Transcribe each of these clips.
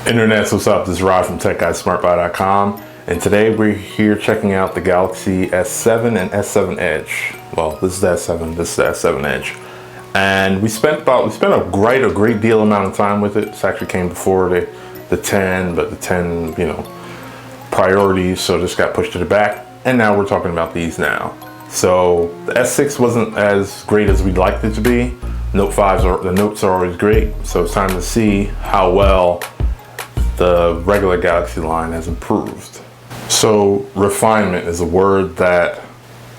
Internet, what's up? This is Rod from TechGuysSmartBuy.com, and today we're here checking out the Galaxy S7 and S7 Edge. Well, this is the S7, this is the S7 Edge, and we spent a great deal amount of time with it. This actually came before the 10, but the 10, priorities, so this got pushed to the back, and now we're talking about these now. So the S6 wasn't as great as we'd liked it to be. The notes are always great, so it's time to see how well the regular Galaxy line has improved. So refinement is a word that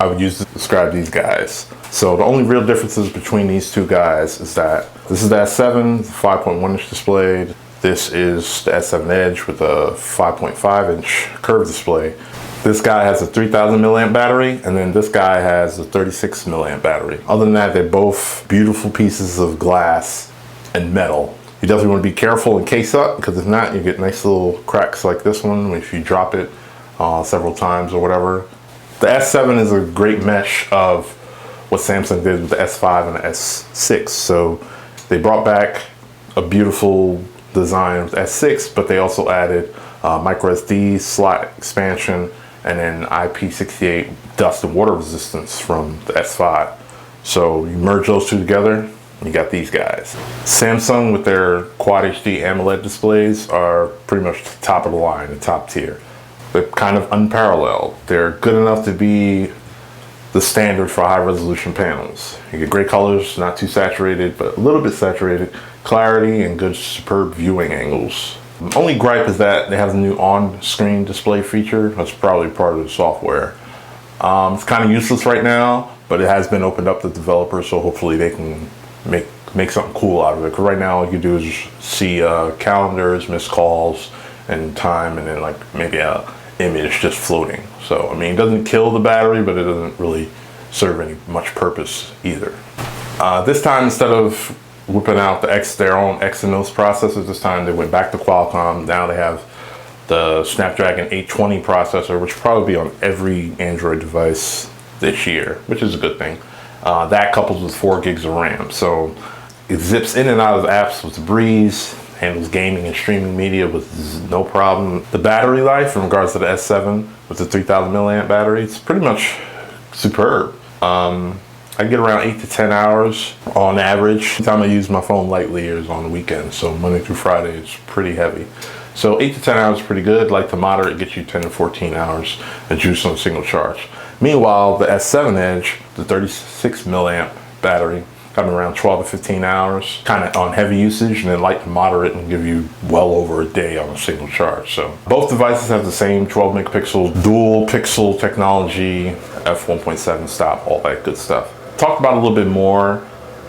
I would use to describe these guys. So the only real differences between these two guys is that this is the S7, 5.1 inch display. This is the S7 Edge with a 5.5 inch curved display. This guy has a 3000 milliamp battery, and then this guy has a 36 milliamp battery. Other than that, they're both beautiful pieces of glass and metal. You definitely want to be careful and case up, because if not, you get nice little cracks like this one if you drop it several times or whatever. The S7 is a great mesh of what Samsung did with the S5 and the S6. So they brought back a beautiful design with S6, but they also added micro SD slot expansion and then IP68 dust and water resistance from the S5. So you merge those two together, you got these guys. Samsung with their Quad HD AMOLED displays are pretty much the top of the line, the top tier. They're kind of unparalleled. They're good enough to be the standard for high resolution panels. You get great colors, not too saturated, but a little bit saturated, clarity, and good superb viewing angles. The only gripe is that they have a new on-screen display feature. That's probably part of the software. It's kind of useless right now, but it has been opened up to developers, so hopefully they can make something cool out of it. Because right now all you can do is see calendars, missed calls, and time, and then like maybe a image just floating. So I mean, it doesn't kill the battery, but it doesn't really serve any much purpose either. This time, instead of whipping out their own Exynos processors, this time they went back to Qualcomm. Now they have the Snapdragon 820 processor, which will probably be on every Android device this year, which is a good thing. That coupled with 4 gigs of RAM. So it zips in and out of apps with a breeze, handles gaming and streaming media with no problem. The battery life in regards to the S7 with the 3000 milliamp battery, it's pretty much superb. I get around 8 to 10 hours on average. The time I use my phone lightly is on the weekend, so Monday through Friday is pretty heavy. So 8 to 10 hours is pretty good. Like the moderate gets you 10 to 14 hours of juice on a single charge. Meanwhile, the S7 Edge, the 36 milliamp battery, coming around 12 to 15 hours, kind of on heavy usage, and then light to moderate and give you well over a day on a single charge. So both devices have the same 12 megapixel dual pixel technology, f1.7 stop, all that good stuff. Talked about a little bit more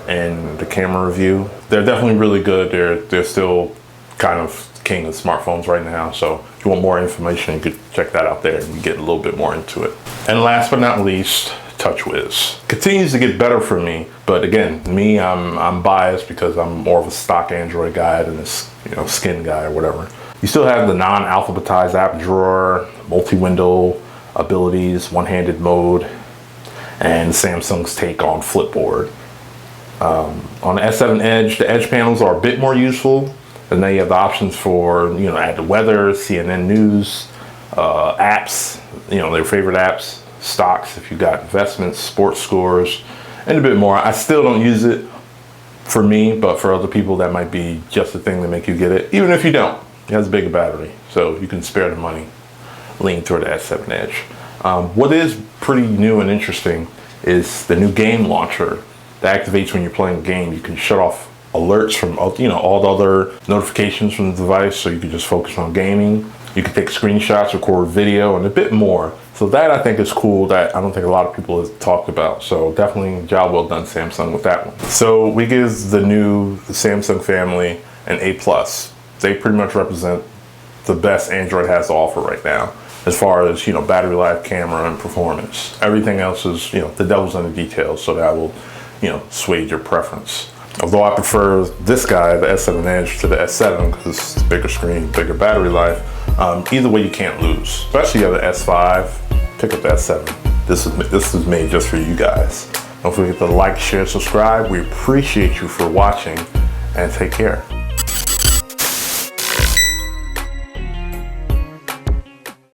in the camera review. They're definitely really good. They're still kind of king of smartphones right now. So if you want more information, you could check that out there and get a little bit more into it. And last but not least, TouchWiz continues to get better for me, but again, I'm biased because I'm more of a stock Android guy than this skin guy or whatever. You still have the non-alphabetized app drawer, multi-window abilities, one-handed mode, and Samsung's take on Flipboard. On the S7 Edge, the Edge panels are a bit more useful, and now you have the options for add the weather, CNN News, apps, their favorite apps, stocks if you got investments, sports scores, and a bit more. I still don't use it for me, but for other people that might be just the thing to make you get it. Even if you don't, it has a bigger battery, so you can spare the money. Lean toward the S7 Edge. What is pretty new and interesting is the new game launcher that activates when you're playing a game. You can shut off alerts from all the other notifications from the device, so you can just focus on gaming. You can take screenshots, record video, and a bit more. So that I think is cool, that I don't think a lot of people have talked about. So definitely job well done, Samsung, with that one. So we give the Samsung family an A+. They pretty much represent the best Android has to offer right now, as far as battery life, camera, and performance. Everything else is the devil's in the details, so that will sway your preference. Although I prefer this guy, the S7 Edge, to the S7 because it's bigger screen, bigger battery life. Either way, you can't lose. Especially you have the S5, pick up the S7. This is made just for you guys. Don't forget to like, share, subscribe. We appreciate you for watching, and take care.